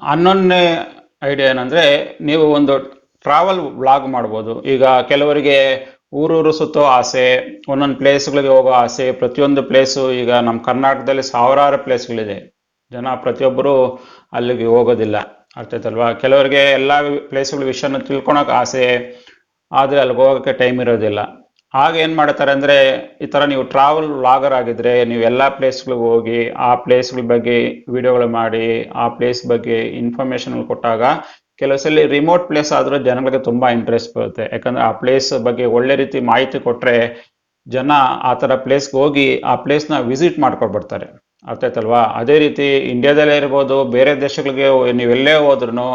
ಹನ್ನೊಂದನೇ ಐಡಿಯಾ ಏನಂದರೆ, ನೀವು ಒಂದು ಟ್ರಾವೆಲ್ ವ್ಲಾಗ್ ಮಾಡ್ಬೋದು. ಈಗ ಕೆಲವರಿಗೆ ಊರೂರು ಸುತ್ತೋ ಆಸೆ, ಒಂದೊಂದು ಪ್ಲೇಸ್ಗಳಿಗೆ ಹೋಗೋ ಆಸೆ. ಪ್ರತಿಯೊಂದು ಪ್ಲೇಸು ಈಗ ನಮ್ಮ ಕರ್ನಾಟಕದಲ್ಲಿ ಸಾವಿರಾರು ಪ್ಲೇಸ್ಗಳಿದೆ. ಜನ ಪ್ರತಿಯೊಬ್ಬರು ಅಲ್ಲಿಗೆ ಹೋಗೋದಿಲ್ಲ, ಅರ್ಥ ಆಯ್ತಲ್ವಾ? ಕೆಲವರಿಗೆ ಎಲ್ಲ ಪ್ಲೇಸ್ಗಳ ವಿಷಯನ ತಿಳ್ಕೊಳಕ್ಕೆ ಆಸೆ, ಆದರೆ ಅಲ್ಲಿಗೆ ಹೋಗೋಕ್ಕೆ ಟೈಮ್ ಇರೋದಿಲ್ಲ. ಆಗ ಏನು ಮಾಡ್ತಾರೆ ಅಂದರೆ, ಈ ಥರ ನೀವು ಟ್ರಾವೆಲ್ ವ್ಲಾಗರ್ ಆಗಿದ್ರೆ ನೀವು ಎಲ್ಲ ಪ್ಲೇಸ್ಗಳಿಗೆ ಹೋಗಿ ಆ ಪ್ಲೇಸ್ಗಳ ಬಗ್ಗೆ ವಿಡಿಯೋಗಳು ಮಾಡಿ ಆ ಪ್ಲೇಸ್ ಬಗ್ಗೆ ಇನ್ಫಾರ್ಮೇಷನ್ಗಳು ಕೊಟ್ಟಾಗ ಕೆಲವು ಸಲ ರಿಮೋಟ್ ಪ್ಲೇಸ್ ಆದರೂ ಜನಗಳಿಗೆ ತುಂಬ ಇಂಟ್ರೆಸ್ಟ್ ಬರುತ್ತೆ. ಯಾಕಂದರೆ ಆ ಪ್ಲೇಸ್ ಬಗ್ಗೆ ಒಳ್ಳೆ ರೀತಿ ಮಾಹಿತಿ ಕೊಟ್ಟರೆ ಜನ ಆ ಥರ ಪ್ಲೇಸ್ಗೆ ಹೋಗಿ ಆ ಪ್ಲೇಸ್ನ ವಿಸಿಟ್ ಮಾಡ್ಕೊಂಡು ಬರ್ತಾರೆ, ಅರ್ಥ ಆಯ್ತಲ್ವಾ? ಅದೇ ರೀತಿ ಇಂಡಿಯಾದಲ್ಲೇ ಇರ್ಬೋದು, ಬೇರೆ ದೇಶಗಳಿಗೆ ನೀವೆಲ್ಲೇ ಹೋದ್ರೂ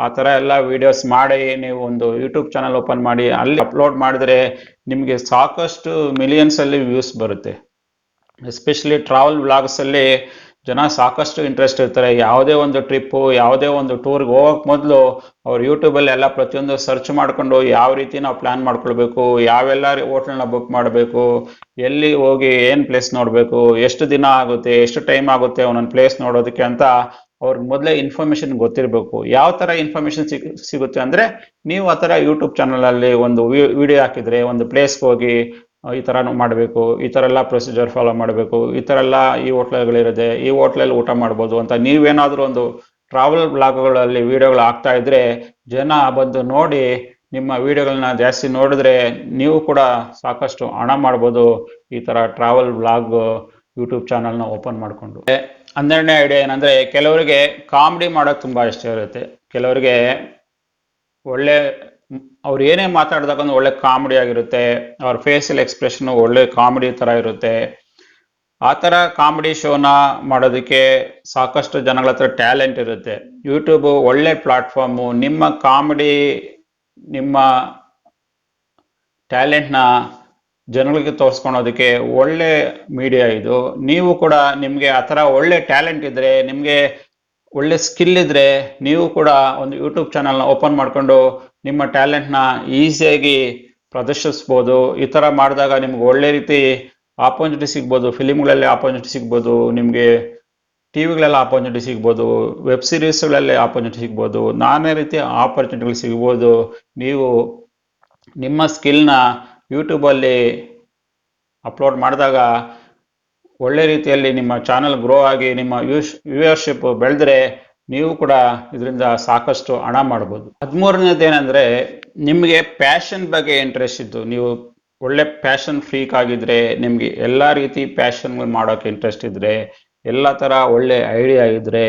ಆ ಥರ ಎಲ್ಲ ವಿಡಿಯೋಸ್ ಮಾಡಿ ನೀವು ಒಂದು ಯೂಟ್ಯೂಬ್ ಚಾನಲ್ ಓಪನ್ ಮಾಡಿ ಅಲ್ಲಿ ಅಪ್ಲೋಡ್ ಮಾಡಿದ್ರೆ ನಿಮಗೆ ಸಾಕಷ್ಟು ಮಿಲಿಯನ್ಸಲ್ಲಿ ವ್ಯೂಸ್ ಬರುತ್ತೆ. ಎಸ್ಪೆಷಲಿ ಟ್ರಾವೆಲ್ ವ್ಲಾಗ್ಸಲ್ಲಿ ಜನ ಸಾಕಷ್ಟು ಇಂಟ್ರೆಸ್ಟ್ ಇರ್ತಾರೆ. ಯಾವುದೇ ಒಂದು ಟ್ರಿಪ್ಪು, ಯಾವುದೇ ಒಂದು ಟೂರ್ಗೆ ಹೋಗೋಕ್ಕೆ ಮೊದಲು ಅವ್ರು ಯೂಟ್ಯೂಬಲ್ಲಿ ಎಲ್ಲ ಪ್ರತಿಯೊಂದು ಸರ್ಚ್ ಮಾಡಿಕೊಂಡು ಯಾವ ರೀತಿ ನಾವು ಪ್ಲ್ಯಾನ್ ಮಾಡ್ಕೊಳ್ಬೇಕು, ಯಾವೆಲ್ಲ ಹೋಟ್ಲನ್ನ ಬುಕ್ ಮಾಡಬೇಕು, ಎಲ್ಲಿ ಹೋಗಿ ಏನು ಪ್ಲೇಸ್ ನೋಡಬೇಕು, ಎಷ್ಟು ದಿನ ಆಗುತ್ತೆ, ಎಷ್ಟು ಟೈಮ್ ಆಗುತ್ತೆ ಒಂದೊಂದು ಪ್ಲೇಸ್ ನೋಡೋದಕ್ಕೆ ಅಂತ ಅವ್ರಿಗೆ ಮೊದಲೇ ಇನ್ಫಾರ್ಮೇಷನ್ ಗೊತ್ತಿರಬೇಕು. ಯಾವ ಥರ ಇನ್ಫಾರ್ಮೇಷನ್ ಸಿಗುತ್ತೆ ಅಂದರೆ, ನೀವು ಆ ಥರ ಯೂಟ್ಯೂಬ್ ಚಾನಲಲ್ಲಿ ಒಂದು ವಿಡಿಯೋ ಹಾಕಿದರೆ, ಒಂದು ಪ್ಲೇಸ್ಗೆ ಹೋಗಿ ಈ ಥರ ಮಾಡಬೇಕು, ಈ ಥರ ಎಲ್ಲ ಪ್ರೊಸೀಜರ್ ಫಾಲೋ ಮಾಡಬೇಕು, ಈ ಥರ ಎಲ್ಲ ಈ ಹೋಟ್ಲುಗಳಿರುತ್ತೆ, ಈ ಹೋಟ್ಲಲ್ಲಿ ಊಟ ಮಾಡ್ಬೋದು ಅಂತ ನೀವೇನಾದರೂ ಒಂದು ಟ್ರಾವೆಲ್ ಬ್ಲಾಗ್ಗಳಲ್ಲಿ ವಿಡಿಯೋಗಳು ಹಾಕ್ತಾ ಇದ್ರೆ ಜನ ಬಂದು ನೋಡಿ ನಿಮ್ಮ ವಿಡಿಯೋಗಳನ್ನ ಜಾಸ್ತಿ ನೋಡಿದ್ರೆ ನೀವು ಕೂಡ ಸಾಕಷ್ಟು ಹಣ ಮಾಡ್ಬೋದು ಈ ಥರ ಟ್ರಾವೆಲ್ ಬ್ಲಾಗ್ ಯೂಟ್ಯೂಬ್ ಚಾನಲ್ನ ಓಪನ್ ಮಾಡಿಕೊಂಡು. 12ನೇ ಐಡಿಯಾ ಏನಂದರೆ, ಕೆಲವರಿಗೆ ಕಾಮಿಡಿ ಮಾಡೋಕ್ಕೆ ತುಂಬ ಇಷ್ಟ ಇರುತ್ತೆ. ಕೆಲವರಿಗೆ ಒಳ್ಳೆ ಅವ್ರು ಏನೇ ಮಾತಾಡಿದಾಗ ಒಳ್ಳೆ ಕಾಮಿಡಿ ಆಗಿರುತ್ತೆ, ಅವ್ರ ಫೇಸಿಯಲ್ ಎಕ್ಸ್ಪ್ರೆಷನ್ ಒಳ್ಳೆ ಕಾಮಿಡಿ ಥರ ಇರುತ್ತೆ. ಆ ಥರ ಕಾಮಿಡಿ ಶೋನ ಮಾಡೋದಕ್ಕೆ ಸಾಕಷ್ಟು ಜನಗಳ ಹತ್ರ ಟ್ಯಾಲೆಂಟ್ ಇರುತ್ತೆ. ಯೂಟ್ಯೂಬು ಒಳ್ಳೆ ಪ್ಲಾಟ್ಫಾರ್ಮು. ನಿಮ್ಮ ಕಾಮಿಡಿ, ನಿಮ್ಮ ಟ್ಯಾಲೆಂಟ್ನ ಜನಗಳಿಗೆ ತೋರಿಸ್ಕೊಳೋದಕ್ಕೆ ಒಳ್ಳೆ ಮೀಡಿಯಾ ಇದು. ನೀವು ಕೂಡ ನಿಮಗೆ ಆ ಥರ ಒಳ್ಳೆ ಟ್ಯಾಲೆಂಟ್ ಇದ್ದರೆ, ನಿಮಗೆ ಒಳ್ಳೆ ಸ್ಕಿಲ್ ಇದ್ದರೆ, ನೀವು ಕೂಡ ಒಂದು ಯೂಟ್ಯೂಬ್ ಚಾನಲ್ನ ಓಪನ್ ಮಾಡಿಕೊಂಡು ನಿಮ್ಮ ಟ್ಯಾಲೆಂಟ್ನ ಈಸಿಯಾಗಿ ಪ್ರದರ್ಶಿಸ್ಬೋದು. ಈ ಥರ ಮಾಡಿದಾಗ ನಿಮ್ಗೆ ಒಳ್ಳೆ ರೀತಿ ಆಪರ್ಚುನಿಟಿ ಸಿಗ್ಬೋದು. ಫಿಲಿಮ್ಗಳಲ್ಲಿ ಆಪರ್ಚುನಿಟಿ ಸಿಗ್ಬೋದು, ನಿಮಗೆ ಟಿ ವಿಗಳೆಲ್ಲ ಆಪರ್ಚುನಿಟಿ ಸಿಗ್ಬೋದು, ವೆಬ್ ಸೀರೀಸ್ಗಳಲ್ಲಿ ಆಪರ್ಚುನಿಟಿ ಸಿಗ್ಬೋದು, ನಾನಾ ರೀತಿಯ ಆಪರ್ಚುನಿಟಿಗಳು ಸಿಗ್ಬೋದು. ನೀವು ನಿಮ್ಮ ಸ್ಕಿಲ್ನ ಯೂಟ್ಯೂಬಲ್ಲಿ ಅಪ್ಲೋಡ್ ಮಾಡಿದಾಗ ಒಳ್ಳೆ ರೀತಿಯಲ್ಲಿ ನಿಮ್ಮ ಚಾನಲ್ ಗ್ರೋ ಆಗಿ ನಿಮ್ಮ ವ್ಯೂವರ್ಶಿಪ್ ಬೆಳೆದ್ರೆ ನೀವು ಕೂಡ ಇದರಿಂದ ಸಾಕಷ್ಟು ಹಣ ಮಾಡ್ಬೋದು. 13ನೇದು ಏನಂದರೆ, ನಿಮಗೆ ಪ್ಯಾಷನ್ ಬಗ್ಗೆ ಇಂಟ್ರೆಸ್ಟ್ ಇದ್ದು, ನೀವು ಒಳ್ಳೆ ಪ್ಯಾಷನ್ ಫ್ರೀಕ್ ಆಗಿದ್ರೆ, ನಿಮಗೆ ಎಲ್ಲ ರೀತಿ ಪ್ಯಾಷನ್ಗಳು ಮಾಡೋಕ್ಕೆ ಇಂಟ್ರೆಸ್ಟ್ ಇದ್ದರೆ, ಎಲ್ಲ ಥರ ಒಳ್ಳೆ ಐಡಿಯಾ ಇದ್ದರೆ,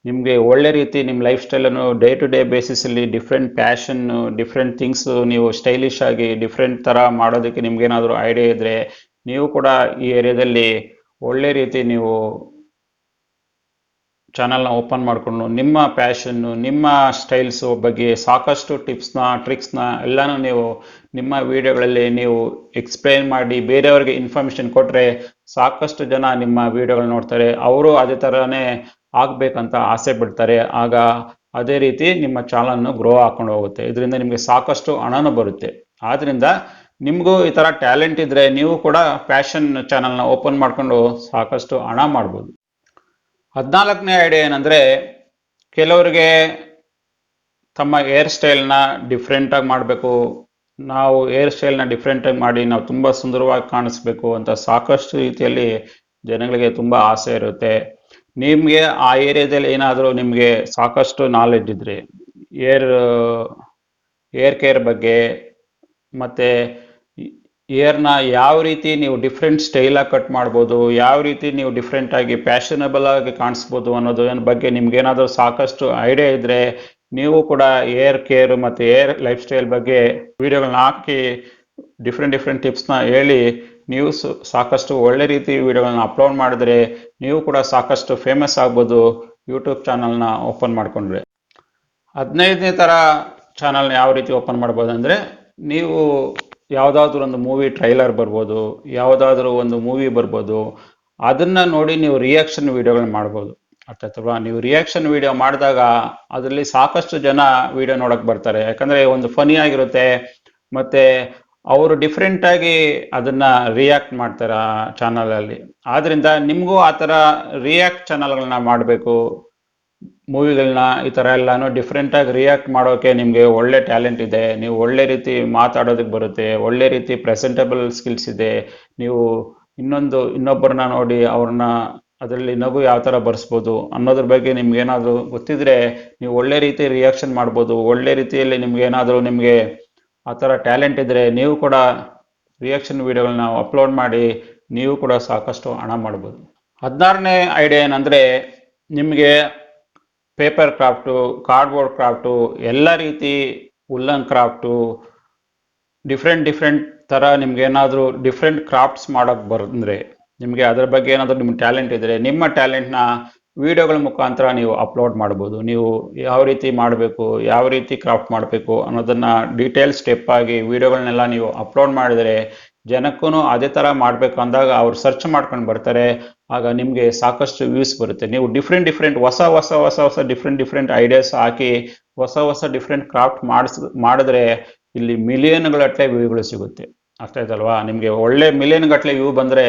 ನಿಮಗೆ ಒಳ್ಳೆ ರೀತಿ ನಿಮ್ಮ ಲೈಫ್ ಸ್ಟೈಲನ್ನು ಡೇ ಟು ಡೇ ಬೇಸಿಸಲ್ಲಿ ಡಿಫ್ರೆಂಟ್ ಪ್ಯಾಷನ್ನು, ಡಿಫ್ರೆಂಟ್ ಥಿಂಗ್ಸು ನೀವು ಸ್ಟೈಲಿಶ್ ಆಗಿ ಡಿಫ್ರೆಂಟ್ ಥರ ಮಾಡೋದಕ್ಕೆ ನಿಮ್ಗೇನಾದರೂ ಐಡಿಯಾ ಇದ್ದರೆ, ನೀವು ಕೂಡ ಈ ಏರಿಯಾದಲ್ಲಿ ಒಳ್ಳೆ ರೀತಿ ನೀವು ಚಾನಲ್ನ ಓಪನ್ ಮಾಡಿಕೊಂಡು ನಿಮ್ಮ ಪ್ಯಾಷನ್ನು, ನಿಮ್ಮ ಸ್ಟೈಲ್ಸು ಬಗ್ಗೆ ಸಾಕಷ್ಟು ಟಿಪ್ಸ್ನ, ಟ್ರಿಕ್ಸ್ನ ಎಲ್ಲನೂ ನೀವು ನಿಮ್ಮ ವಿಡಿಯೋಗಳಲ್ಲಿ ನೀವು ಎಕ್ಸ್ಪ್ಲೇನ್ ಮಾಡಿ ಬೇರೆಯವ್ರಿಗೆ ಇನ್ಫಾರ್ಮೇಷನ್ ಕೊಟ್ಟರೆ ಸಾಕಷ್ಟು ಜನ ನಿಮ್ಮ ವಿಡಿಯೋಗಳು ನೋಡ್ತಾರೆ. ಅವರು ಅದೇ ಥರನೇ ಆಗಬೇಕಂತ ಆಸೆ ಪಡ್ತಾರೆ. ಆಗ ಅದೇ ರೀತಿ ನಿಮ್ಮ ಚಾನಲ್ನು ಗ್ರೋ ಹಾಕೊಂಡು ಹೋಗುತ್ತೆ. ಇದರಿಂದ ನಿಮಗೆ ಸಾಕಷ್ಟು ಹಣನೂ ಬರುತ್ತೆ. ಆದ್ದರಿಂದ ನಿಮಗೂ ಈ ಥರ ಟ್ಯಾಲೆಂಟ್ ಇದ್ದರೆ ನೀವು ಕೂಡ ಪ್ಯಾಷನ್ ಚಾನಲ್ನ ಓಪನ್ ಮಾಡಿಕೊಂಡು ಸಾಕಷ್ಟು ಹಣ ಮಾಡ್ಬೋದು. 14ನೇ ಐಡಿಯಾ ಏನಂದರೆ, ಕೆಲವರಿಗೆ ತಮ್ಮ ಹೇರ್ ಸ್ಟೈಲ್ನ ಡಿಫ್ರೆಂಟಾಗಿ ಮಾಡಬೇಕು, ನಾವು ಹೇರ್ ಸ್ಟೈಲ್ನ ಡಿಫ್ರೆಂಟಾಗಿ ಮಾಡಿ ನಾವು ತುಂಬ ಸುಂದರವಾಗಿ ಕಾಣಿಸ್ಬೇಕು ಅಂತ ಸಾಕಷ್ಟು ರೀತಿಯಲ್ಲಿ ಜನಗಳಿಗೆ ತುಂಬ ಆಸೆ ಇರುತ್ತೆ. ನಿಮಗೆ ಆ ಏರಿಯಾದಲ್ಲಿ ಏನಾದರೂ ನಿಮಗೆ ಸಾಕಷ್ಟು ನಾಲೆಡ್ಜ್ ಇದ್ದರೆ, ಏರ್ ಕೇರ್ ಬಗ್ಗೆ ಮತ್ತು ಏರ್ನ ಯಾವ ರೀತಿ ನೀವು ಡಿಫ್ರೆಂಟ್ ಸ್ಟೈಲಾಗಿ ಕಟ್ ಮಾಡ್ಬೋದು, ಯಾವ ರೀತಿ ನೀವು ಡಿಫ್ರೆಂಟಾಗಿ ಪ್ಯಾಷನಬಲ್ ಆಗಿ ಕಾಣಿಸ್ಬೋದು ಅನ್ನೋದು ಬಗ್ಗೆ ನಿಮ್ಗೇನಾದರೂ ಸಾಕಷ್ಟು ಐಡಿಯಾ ಇದ್ದರೆ, ನೀವು ಕೂಡ ಏರ್ ಕೇರ್ ಮತ್ತು ಏರ್ ಲೈಫ್ ಸ್ಟೈಲ್ ಬಗ್ಗೆ ವಿಡಿಯೋಗಳನ್ನ ಹಾಕಿ ಡಿಫ್ರೆಂಟ್ ಟಿಪ್ಸ್ನ ಹೇಳಿ ನೀವು ಸಾಕಷ್ಟು ಒಳ್ಳೆ ರೀತಿ ವಿಡಿಯೋಗಳನ್ನ ಅಪ್ಲೋಡ್ ಮಾಡಿದ್ರೆ ನೀವು ಕೂಡ ಸಾಕಷ್ಟು ಫೇಮಸ್ ಆಗ್ಬೋದು ಯೂಟ್ಯೂಬ್ ಚಾನಲ್ನ ಓಪನ್ ಮಾಡಿಕೊಂಡ್ರೆ. 15ನೇ ಥರ ಚಾನಲ್ನ ಯಾವ ರೀತಿ ಓಪನ್ ಮಾಡ್ಬೋದು ಅಂದರೆ, ನೀವು ಯಾವುದಾದ್ರೂ ಒಂದು ಮೂವಿ ಟ್ರೈಲರ್ ಬರ್ಬೋದು, ಯಾವುದಾದ್ರೂ ಒಂದು ಮೂವಿ ಬರ್ಬೋದು, ಅದನ್ನು ನೋಡಿ ನೀವು ರಿಯಾಕ್ಷನ್ ವಿಡಿಯೋಗಳನ್ನ ಮಾಡ್ಬೋದು, ಅರ್ಥ ಆಯ್ತಲ್ವಾ? ನೀವು ರಿಯಾಕ್ಷನ್ ವಿಡಿಯೋ ಮಾಡಿದಾಗ ಅದರಲ್ಲಿ ಸಾಕಷ್ಟು ಜನ ವಿಡಿಯೋ ನೋಡೋಕೆ ಬರ್ತಾರೆ. ಯಾಕಂದರೆ ಒಂದು ಫನಿ ಆಗಿರುತ್ತೆ ಮತ್ತು ಅವರು ಡಿಫ್ರೆಂಟಾಗಿ ಅದನ್ನು ರಿಯಾಕ್ಟ್ ಮಾಡ್ತಾರೆ ಆ ಚಾನಲಲ್ಲಿ. ಆದ್ದರಿಂದ ನಿಮಗೂ ಆ ಥರ ರಿಯಾಕ್ಟ್ ಚಾನಲ್ಗಳನ್ನ ಮಾಡಬೇಕು, ಮೂವಿಗಳನ್ನ ಈ ಥರ ಎಲ್ಲಾನು ಡಿಫ್ರೆಂಟಾಗಿ ರಿಯಾಕ್ಟ್ ಮಾಡೋಕ್ಕೆ ನಿಮಗೆ ಒಳ್ಳೆ ಟ್ಯಾಲೆಂಟ್ ಇದೆ, ನೀವು ಒಳ್ಳೆ ರೀತಿ ಮಾತಾಡೋದಕ್ಕೆ ಬರುತ್ತೆ, ಒಳ್ಳೆ ರೀತಿ ಪ್ರೆಸೆಂಟಬಲ್ ಸ್ಕಿಲ್ಸ್ ಇದೆ, ನೀವು ಇನ್ನೊಬ್ಬರನ್ನ ನೋಡಿ ಅವ್ರನ್ನ ಅದರಲ್ಲಿ ನಗು ಯಾವ ಥರ ಬರ್ಸ್ಬೋದು ಅನ್ನೋದ್ರ ಬಗ್ಗೆ ನಿಮ್ಗೆ ಏನಾದರೂ ಗೊತ್ತಿದ್ರೆ ನೀವು ಒಳ್ಳೆ ರೀತಿ ರಿಯಾಕ್ಷನ್ ಮಾಡ್ಬೋದು. ಒಳ್ಳೆ ರೀತಿಯಲ್ಲಿ ನಿಮಗೆ ಆ ಥರ ಟ್ಯಾಲೆಂಟ್ ಇದ್ದರೆ ನೀವು ಕೂಡ ರಿಯಾಕ್ಷನ್ ವಿಡಿಯೋಗಳನ್ನ ಅಪ್ಲೋಡ್ ಮಾಡಿ ನೀವು ಕೂಡ ಸಾಕಷ್ಟು ಹಣ ಮಾಡ್ಬೋದು. 16ನೇ ಐಡಿಯಾ ಏನಂದರೆ, ನಿಮಗೆ ಪೇಪರ್ ಕ್ರಾಫ್ಟು, ಕಾರ್ಡ್ಬೋರ್ಡ್ ಕ್ರಾಫ್ಟು, ಎಲ್ಲ ರೀತಿ ಉಲ್ಲನ್ ಕ್ರಾಫ್ಟು, ಡಿಫ್ರೆಂಟ್ ಥರ ನಿಮ್ಗೇನಾದರೂ ಡಿಫ್ರೆಂಟ್ ಕ್ರಾಫ್ಟ್ಸ್ ಮಾಡೋಕ್ಕೆ ಬಂದರೆ, ನಿಮಗೆ ಅದರ ಬಗ್ಗೆ ಏನಾದರೂ ನಿಮ್ಮ ಟ್ಯಾಲೆಂಟ್ ಇದ್ದರೆ ನಿಮ್ಮ ಟ್ಯಾಲೆಂಟ್ನ ವಿಡಿಯೋಗಳ ಮುಖಾಂತರ ನೀವು ಅಪ್ಲೋಡ್ ಮಾಡ್ಬೋದು. ನೀವು ಯಾವ ರೀತಿ ಮಾಡಬೇಕು, ಯಾವ ರೀತಿ ಕ್ರಾಫ್ಟ್ ಮಾಡಬೇಕು ಅನ್ನೋದನ್ನು ಡೀಟೇಲ್ ಸ್ಟೆಪ್ ಆಗಿ ವಿಡಿಯೋಗಳನ್ನೆಲ್ಲ ನೀವು ಅಪ್ಲೋಡ್ ಮಾಡಿದರೆ ಜನಕ್ಕೂ ಅದೇ ಥರ ಮಾಡಬೇಕು ಅಂದಾಗ ಅವ್ರು ಸರ್ಚ್ ಮಾಡ್ಕೊಂಡು ಬರ್ತಾರೆ. ಆಗ ನಿಮಗೆ ಸಾಕಷ್ಟು ವ್ಯೂಸ್ ಬರುತ್ತೆ. ನೀವು ಡಿಫ್ರೆಂಟ್ ಹೊಸ ಡಿಫ್ರೆಂಟ್ ಐಡಿಯಾಸ್ ಹಾಕಿ ಹೊಸ ಡಿಫ್ರೆಂಟ್ ಕ್ರಾಫ್ಟ್ ಮಾಡಿದ್ರೆ ಇಲ್ಲಿ ಮಿಲಿಯನ್ಗಟ್ಟಲೆ ವ್ಯೂಗಳು ಸಿಗುತ್ತೆ. ಅರ್ಥ ಆಯ್ತಲ್ವಾ? ನಿಮಗೆ ಒಳ್ಳೆ ಮಿಲಿಯನ್ ಗಟ್ಟಲೆ ವ್ಯೂ ಬಂದರೆ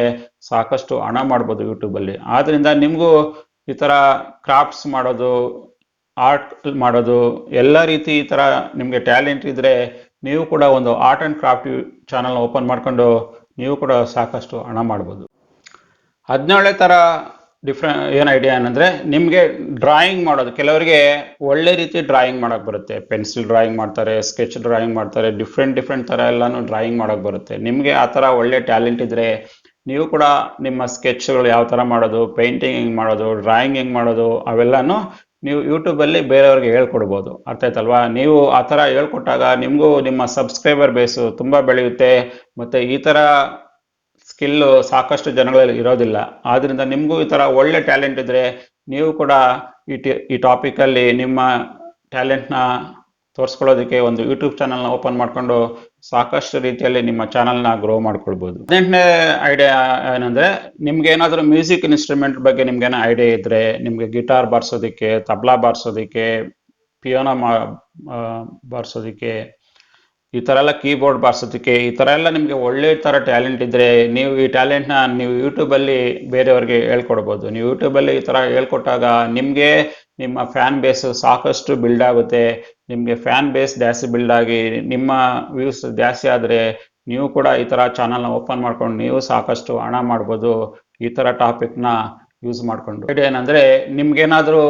ಸಾಕಷ್ಟು ಹಣ ಮಾಡ್ಬೋದು ಯೂಟ್ಯೂಬಲ್ಲಿ. ಆದ್ದರಿಂದ ನಿಮಗೂ ಈ ಥರ ಕ್ರಾಫ್ಟ್ಸ್ ಮಾಡೋದು, ಆರ್ಟ್ ಮಾಡೋದು, ಎಲ್ಲ ರೀತಿ ಈ ಥರ ನಿಮಗೆ ಟ್ಯಾಲೆಂಟ್ ಇದ್ದರೆ ನೀವು ಕೂಡ ಒಂದು art and craft channel open ಮಾಡ್ಕೊಂಡು ನೀವು ಕೂಡ ಸಾಕಷ್ಟು ಹಣ ಮಾಡ್ಬೋದು. 17ನೇ ಥರ ಏನು ಐಡಿಯಾ ಏನಂದರೆ, ನಿಮಗೆ ಡ್ರಾಯಿಂಗ್ ಮಾಡೋದು. ಕೆಲವರಿಗೆ ಒಳ್ಳೆ ರೀತಿ ಡ್ರಾಯಿಂಗ್ ಮಾಡೋಕ್ಕೆ ಬರುತ್ತೆ. ಪೆನ್ಸಿಲ್ ಡ್ರಾಯಿಂಗ್ ಮಾಡ್ತಾರೆ, ಸ್ಕೆಚ್ ಡ್ರಾಯಿಂಗ್ ಮಾಡ್ತಾರೆ, ಡಿಫ್ರೆಂಟ್ ಥರ ಎಲ್ಲನೂ ಡ್ರಾಯಿಂಗ್ ಮಾಡೋಕ್ಕೆ ಬರುತ್ತೆ. ನಿಮಗೆ ಆ ಥರ ಒಳ್ಳೆ ಟ್ಯಾಲೆಂಟ್ ಇದ್ದರೆ ನೀವು ಕೂಡ ನಿಮ್ಮ ಸ್ಕೆಚ್ಗಳು ಯಾವ ಥರ ಮಾಡೋದು, ಪೇಂಟಿಂಗ್ ಹೆಂಗೆ ಮಾಡೋದು, ಡ್ರಾಯಿಂಗ್ ಹೆಂಗೆ ಮಾಡೋದು ಅವೆಲ್ಲನೂ ನೀವು ಯೂಟ್ಯೂಬಲ್ಲಿ ಬೇರೆಯವ್ರಿಗೆ ಹೇಳ್ಕೊಡ್ಬೋದು. ಅರ್ಥ ಆಯ್ತಲ್ವಾ? ನೀವು ಆ ಥರ ಹೇಳ್ಕೊಟ್ಟಾಗ ನಿಮಗೂ ನಿಮ್ಮ ಸಬ್ಸ್ಕ್ರೈಬರ್ ಬೇಸು ತುಂಬ ಬೆಳೆಯುತ್ತೆ. ಮತ್ತು ಈ ಥರ ಸ್ಕಿಲ್ಲು ಸಾಕಷ್ಟು ಜನಗಳಲ್ಲಿ ಇರೋದಿಲ್ಲ. ಆದ್ದರಿಂದ ನಿಮಗೂ ಈ ಥರ ಒಳ್ಳೆ ಟ್ಯಾಲೆಂಟ್ ಇದ್ದರೆ ನೀವು ಕೂಡ ಈ ಟಾಪಿಕಲ್ಲಿ ನಿಮ್ಮ ಟ್ಯಾಲೆಂಟ್ನ ತೋರಿಸ್ಕೊಳ್ಳೋದಕ್ಕೆ ಒಂದು ಯೂಟ್ಯೂಬ್ ಚಾನಲ್ನ ಓಪನ್ ಮಾಡಿಕೊಂಡು ಸಾಕಷ್ಟು ರೀತಿಯಲ್ಲಿ ನಿಮ್ಮ ಚಾನಲ್ನ ಗ್ರೋ ಮಾಡ್ಕೊಳ್ಬೋದು. 18ನೇ ಐಡಿಯಾ ಏನಂದರೆ, ನಿಮ್ಗೆ ಏನಾದರೂ ಮ್ಯೂಸಿಕ್ ಇನ್ಸ್ಟ್ರೂಮೆಂಟ್ ಬಗ್ಗೆ ನಿಮ್ಗೇನೋ ಐಡಿಯಾ ಇದ್ದರೆ, ನಿಮಗೆ ಗಿಟಾರ್ ಬಾರಿಸೋದಕ್ಕೆ, ತಬಲಾ ಬಾರಿಸೋದಕ್ಕೆ, ಪಿಯಾನೋ ಬಾರಿಸೋದಕ್ಕೆ, ಈ ಥರ ಎಲ್ಲ ಕೀಬೋರ್ಡ್ ಬಾರಿಸೋದಕ್ಕೆ, ಈ ಥರ ಎಲ್ಲ ನಿಮಗೆ ಒಳ್ಳೆ ಥರ ಟ್ಯಾಲೆಂಟ್ ಇದ್ದರೆ ನೀವು ಈ ಟ್ಯಾಲೆಂಟ್ನ ನೀವು ಯೂಟ್ಯೂಬಲ್ಲಿ ಬೇರೆಯವ್ರಿಗೆ ಹೇಳ್ಕೊಡ್ಬೋದು. ನೀವು ಯೂಟ್ಯೂಬಲ್ಲಿ ಈ ಥರ ಹೇಳ್ಕೊಟ್ಟಾಗ ನಿಮಗೆ ನಿಮ್ಮ ಫ್ಯಾನ್ ಬೇಸ್ ಸಾಕಷ್ಟು ಬಿಲ್ಡ್ ಆಗುತ್ತೆ. ನಿಮಗೆ ಫ್ಯಾನ್ ಬೇಸ್ ಜಾಸ್ತಿ ಬಿಲ್ಡ್ ಆಗಿ ನಿಮ್ಮ ವ್ಯೂಸ್ ಜಾಸ್ತಿ ಆದರೆ ನೀವು ಕೂಡ ಈ ಥರ ಚಾನಲ್ನ ಓಪನ್ ಮಾಡ್ಕೊಂಡು ನೀವು ಸಾಕಷ್ಟು ಹಣ ಮಾಡ್ಬೋದು ಈ ಥರ ಟಾಪಿಕ್ನ ಯೂಸ್ ಮಾಡಿಕೊಂಡು. ಐಡಿಯಾ ಏನಂದರೆ, ನಿಮ್ಗೇನಾದರೂ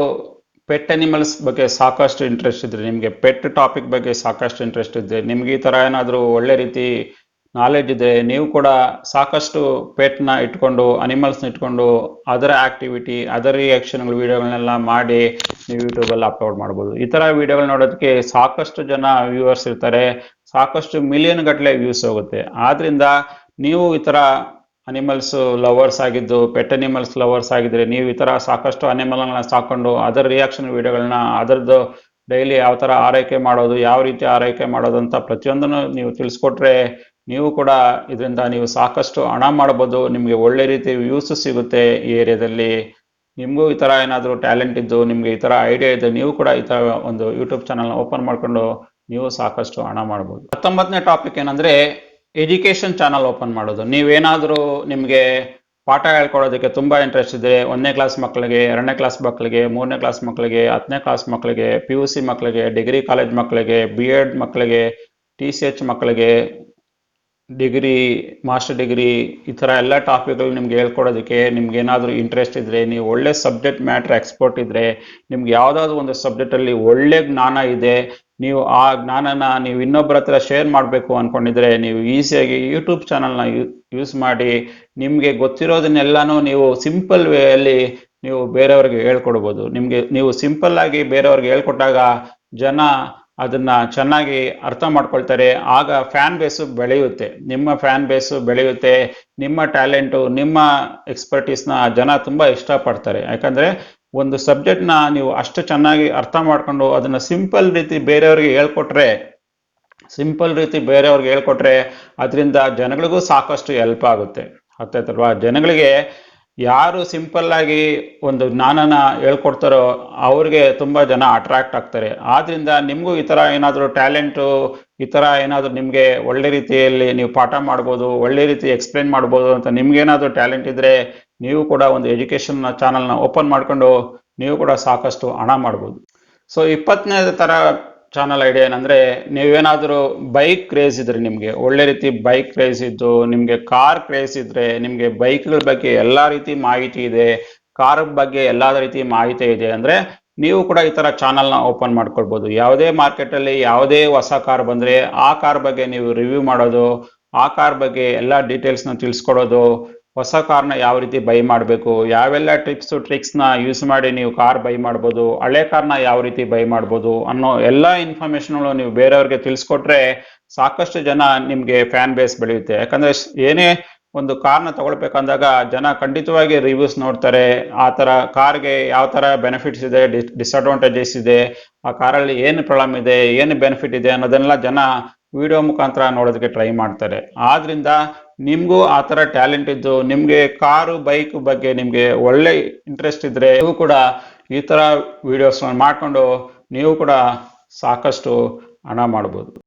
ಪೆಟ್ ಅನಿಮಲ್ಸ್ ಬಗ್ಗೆ ಸಾಕಷ್ಟು ಇಂಟ್ರೆಸ್ಟ್ ಇದ್ದರೆ, ನಿಮಗೆ ಪೆಟ್ ಟಾಪಿಕ್ ಬಗ್ಗೆ ಸಾಕಷ್ಟು ಇಂಟ್ರೆಸ್ಟ್ ಇದ್ದರೆ, ನಿಮ್ಗೆ ಈ ಥರ ಏನಾದರೂ ಒಳ್ಳೆ ರೀತಿ ನಾಲೆಡ್ಜ್ ಇದೆ, ನೀವು ಕೂಡ ಸಾಕಷ್ಟು ಪೆಟ್ನ ಇಟ್ಕೊಂಡು, ಅನಿಮಲ್ಸ್ನ ಇಟ್ಕೊಂಡು ಅದರ ಆ್ಯಕ್ಟಿವಿಟಿ, ಅದರ ರಿಯಾಕ್ಷನ್ಗಳು ವಿಡಿಯೋಗಳನ್ನೆಲ್ಲ ಮಾಡಿ ನೀವು ಯೂಟ್ಯೂಬಲ್ಲಿ ಅಪ್ಲೋಡ್ ಮಾಡ್ಬೋದು. ಈ ಥರ ವಿಡಿಯೋಗಳು ನೋಡೋದಕ್ಕೆ ಸಾಕಷ್ಟು ಜನ ವ್ಯೂವರ್ಸ್ ಇರ್ತಾರೆ, ಸಾಕಷ್ಟು ಮಿಲಿಯನ್ ಗಟ್ಟಲೆ ವ್ಯೂಸ್ ಹೋಗುತ್ತೆ. ಆದ್ದರಿಂದ ನೀವು ಈ ಥರ ಅನಿಮಲ್ಸ್ ಲವರ್ಸ್ ಆಗಿದ್ದು, ಪೆಟ್ ಅನಿಮಲ್ಸ್ ಲವರ್ಸ್ ಆಗಿದ್ರೆ ನೀವು ಈ ಥರ ಸಾಕಷ್ಟು ಅನಿಮಲ್ಗಳನ್ನ ಸಾಕೊಂಡು ಅದರ ರಿಯಾಕ್ಷನ್ ವಿಡಿಯೋಗಳನ್ನ, ಅದರದ್ದು ಡೈಲಿ ಯಾವ ಥರ ಆರೈಕೆ ಮಾಡೋದು, ಯಾವ ರೀತಿ ಆರೈಕೆ ಮಾಡೋದು ಅಂತ ಪ್ರತಿಯೊಂದನ್ನು ನೀವು ತಿಳಿಸ್ಕೊಟ್ರೆ ನೀವು ಕೂಡ ಇದರಿಂದ ನೀವು ಸಾಕಷ್ಟು ಹಣ ಮಾಡ್ಬೋದು. ನಿಮಗೆ ಒಳ್ಳೆ ರೀತಿ ವ್ಯೂಸ್ ಸಿಗುತ್ತೆ ಈ ಏರಿಯಾದಲ್ಲಿ. ನಿಮಗೂ ಈ ಥರ ಏನಾದರೂ ಟ್ಯಾಲೆಂಟ್ ಇದ್ದು, ನಿಮಗೆ ಈ ಥರ ಐಡಿಯಾ ಇದೆ, ನೀವು ಕೂಡ ಈ ಥರ ಒಂದು ಯೂಟ್ಯೂಬ್ ಚಾನಲ್ನ ಓಪನ್ ಮಾಡಿಕೊಂಡು ನೀವು ಸಾಕಷ್ಟು ಹಣ ಮಾಡ್ಬೋದು. 19ನೇ ಟಾಪಿಕ್ ಏನಂದರೆ, ಎಜುಕೇಷನ್ ಚಾನಲ್ ಓಪನ್ ಮಾಡೋದು. ನೀವೇನಾದರೂ ನಿಮಗೆ ಪಾಠ ಹೇಳ್ಕೊಡೋದಕ್ಕೆ ತುಂಬ ಇಂಟ್ರೆಸ್ಟ್ ಇದೆ, 1ನೇ ಕ್ಲಾಸ್ ಮಕ್ಕಳಿಗೆ, 2ನೇ ಕ್ಲಾಸ್ ಮಕ್ಕಳಿಗೆ, 3ನೇ ಕ್ಲಾಸ್ ಮಕ್ಕಳಿಗೆ, 10ನೇ ಕ್ಲಾಸ್ ಮಕ್ಕಳಿಗೆ, PUC ಮಕ್ಕಳಿಗೆ, ಡಿಗ್ರಿ ಕಾಲೇಜ್ ಮಕ್ಕಳಿಗೆ, B.Ed ಮಕ್ಕಳಿಗೆ, TCH ಮಕ್ಕಳಿಗೆ, ಡಿಗ್ರಿ, ಮಾಸ್ಟರ್ ಡಿಗ್ರಿ, ಈ ಥರ ಎಲ್ಲ ಟಾಪಿಕ್ಗಳು ನಿಮ್ಗೆ ಹೇಳ್ಕೊಡೋದಕ್ಕೆ ನಿಮ್ಗೆ ಏನಾದರೂ ಇಂಟ್ರೆಸ್ಟ್ ಇದ್ದರೆ, ನೀವು ಒಳ್ಳೆ ಸಬ್ಜೆಕ್ಟ್ ಮ್ಯಾಟ್ರ್ ಎಕ್ಸ್ಪರ್ಟ್ ಇದ್ದರೆ, ನಿಮ್ಗೆ ಯಾವುದಾದ್ರೂ ಒಂದು ಸಬ್ಜೆಕ್ಟಲ್ಲಿ ಒಳ್ಳೆ ಜ್ಞಾನ ಇದೆ, ನೀವು ಆ ಜ್ಞಾನನ ನೀವು ಇನ್ನೊಬ್ಬರ ಹತ್ರ ಶೇರ್ ಮಾಡಬೇಕು ಅಂದ್ಕೊಂಡಿದ್ರೆ ನೀವು ಈಸಿಯಾಗಿ ಯೂಟ್ಯೂಬ್ ಚಾನಲ್ನ ಯೂಸ್ ಮಾಡಿ ನಿಮಗೆ ಗೊತ್ತಿರೋದನ್ನೆಲ್ಲನೂ ನೀವು ಸಿಂಪಲ್ ವೇಯಲ್ಲಿ ನೀವು ಬೇರೆಯವ್ರಿಗೆ ಹೇಳ್ಕೊಡ್ಬೋದು. ನೀವು ಸಿಂಪಲ್ ಆಗಿ ಬೇರೆಯವ್ರಿಗೆ ಹೇಳ್ಕೊಟ್ಟಾಗ ಜನ ಅದನ್ನ ಚೆನ್ನಾಗಿ ಅರ್ಥ ಮಾಡ್ಕೊಳ್ತಾರೆ. ಆಗ ಫ್ಯಾನ್ ಬೇಸು ಬೆಳೆಯುತ್ತೆ, ನಿಮ್ಮ ಫ್ಯಾನ್ ಬೇಸು ಬೆಳೆಯುತ್ತೆ, ನಿಮ್ಮ ಟ್ಯಾಲೆಂಟು, ನಿಮ್ಮ ಎಕ್ಸ್ಪರ್ಟೀಸ್ನ ಜನ ತುಂಬ ಇಷ್ಟಪಡ್ತಾರೆ. ಯಾಕಂದರೆ ಒಂದು ಸಬ್ಜೆಕ್ಟ್ನ ನೀವು ಅಷ್ಟು ಚೆನ್ನಾಗಿ ಅರ್ಥ ಮಾಡ್ಕೊಂಡು ಅದನ್ನು ಸಿಂಪಲ್ ರೀತಿ ಬೇರೆಯವ್ರಿಗೆ ಹೇಳ್ಕೊಟ್ರೆ ಅದರಿಂದ ಜನಗಳಿಗೂ ಸಾಕಷ್ಟು ಹೆಲ್ಪ್ ಆಗುತ್ತೆ. ಅರ್ಥಾಯ್ತಲ್ವಾ? ಜನಗಳಿಗೆ ಯಾರು ಸಿಂಪಲ್ ಆಗಿ ಒಂದು ಜ್ಞಾನನ ಹೇಳ್ಕೊಡ್ತಾರೋ ಅವ್ರಿಗೆ ತುಂಬ ಜನ ಅಟ್ರಾಕ್ಟ್ ಆಗ್ತಾರೆ. ಆದ್ರಿಂದ ನಿಮಗೂ ಈ ಥರ ಏನಾದರೂ ಟ್ಯಾಲೆಂಟು, ಈ ಥರ ಏನಾದರೂ ನಿಮಗೆ ಒಳ್ಳೆ ರೀತಿಯಲ್ಲಿ ನೀವು ಪಾಠ ಮಾಡ್ಬೋದು, ಒಳ್ಳೆ ರೀತಿ ಎಕ್ಸ್ಪ್ಲೇನ್ ಮಾಡ್ಬೋದು ಅಂತ ನಿಮ್ಗೇನಾದರೂ ಟ್ಯಾಲೆಂಟ್ ಇದ್ದರೆ ನೀವು ಕೂಡ ಒಂದು ಎಜುಕೇಷನ್ ಚಾನಲ್ನ ಓಪನ್ ಮಾಡಿಕೊಂಡು ನೀವು ಕೂಡ ಸಾಕಷ್ಟು ಹಣ ಮಾಡ್ಬೋದು. ಸೊ 20ನೇ ಥರ ಚಾನಲ್ ಐಡಿಯಾ ಏನಂದರೆ, ನೀವೇನಾದರೂ ಬೈಕ್ ಕ್ರೇಜ್ ಇದ್ರೆ, ನಿಮಗೆ ಒಳ್ಳೆ ರೀತಿ ಬೈಕ್ ಕ್ರೇಜ್ ಇದ್ದು, ನಿಮಗೆ ಕಾರ್ ಕ್ರೇಜ್ ಇದ್ರೆ, ನಿಮಗೆ ಬೈಕ್ಗಳ ಬಗ್ಗೆ ಎಲ್ಲ ರೀತಿ ಮಾಹಿತಿ ಇದೆ, ಕಾರ್ ಬಗ್ಗೆ ಎಲ್ಲ ರೀತಿ ಮಾಹಿತಿ ಇದೆ ಅಂದರೆ, ನೀವು ಕೂಡ ಈ ಥರ ಚಾನಲ್ನ ಓಪನ್ ಮಾಡ್ಕೊಳ್ಬೋದು. ಯಾವುದೇ ಮಾರ್ಕೆಟಲ್ಲಿ ಯಾವುದೇ ಹೊಸ ಕಾರ್ ಬಂದರೆ ಆ ಕಾರ್ ಬಗ್ಗೆ ನೀವು ರಿವ್ಯೂ ಮಾಡೋದು, ಆ ಕಾರ್ ಬಗ್ಗೆ ಎಲ್ಲ ಡೀಟೇಲ್ಸ್ನ ತಿಳಿಸ್ಕೊಡೋದು, ಹೊಸ ಕಾರ್ನ ಯಾವ ರೀತಿ ಬೈ ಮಾಡಬೇಕು, ಯಾವೆಲ್ಲ ಟ್ರಿಕ್ಸ್ನ ಯೂಸ್ ಮಾಡಿ ನೀವು ಕಾರ್ ಬೈ ಮಾಡ್ಬೋದು, ಹಳೆ ಕಾರ್ನ ಯಾವ ರೀತಿ ಬೈ ಮಾಡ್ಬೋದು ಅನ್ನೋ ಎಲ್ಲ ಇನ್ಫಾರ್ಮೇಷನ್ಗಳು ನೀವು ಬೇರೆಯವ್ರಿಗೆ ತಿಳಿಸ್ಕೊಟ್ರೆ ಸಾಕಷ್ಟು ಜನ ನಿಮಗೆ ಫ್ಯಾನ್ ಬೇಸ್ ಬೆಳೆಯುತ್ತೆ. ಯಾಕಂದರೆ ಏನೇ ಒಂದು ಕಾರ್ನ ತಗೊಳ್ಬೇಕಂದಾಗ ಜನ ಖಂಡಿತವಾಗಿ ರಿವ್ಯೂಸ್ ನೋಡ್ತಾರೆ. ಆ ಥರ ಕಾರ್ಗೆ ಯಾವ ಥರ ಬೆನಿಫಿಟ್ಸ್ ಇದೆ, ಡಿಸ್ಅಡ್ವಾಂಟೇಜಸ್ ಇದೆ, ಆ ಕಾರಲ್ಲಿ ಏನು ಪ್ರಾಬ್ಲಮ್ ಇದೆ, ಏನು ಬೆನಿಫಿಟ್ ಇದೆ ಅನ್ನೋದನ್ನೆಲ್ಲ ಜನ ವಿಡಿಯೋ ಮುಖಾಂತರ ನೋಡೋದಕ್ಕೆ ಟ್ರೈ ಮಾಡ್ತಾರೆ. ಆದ್ರಿಂದ ನಿಮಗೂ ಆ ಥರ ಟ್ಯಾಲೆಂಟ್ ಇದ್ದು, ನಿಮಗೆ ಕಾರು ಬೈಕ್ ಬಗ್ಗೆ ನಿಮಗೆ ಒಳ್ಳೆ ಇಂಟ್ರೆಸ್ಟ್ ಇದ್ದರೆ, ನೀವು ಕೂಡ ಈ ಥರ ವಿಡಿಯೋಸ್ನ ಮಾಡಿಕೊಂಡು ನೀವು ಕೂಡ ಸಾಕಷ್ಟು ಹಣ ಮಾಡ್ಬೋದು.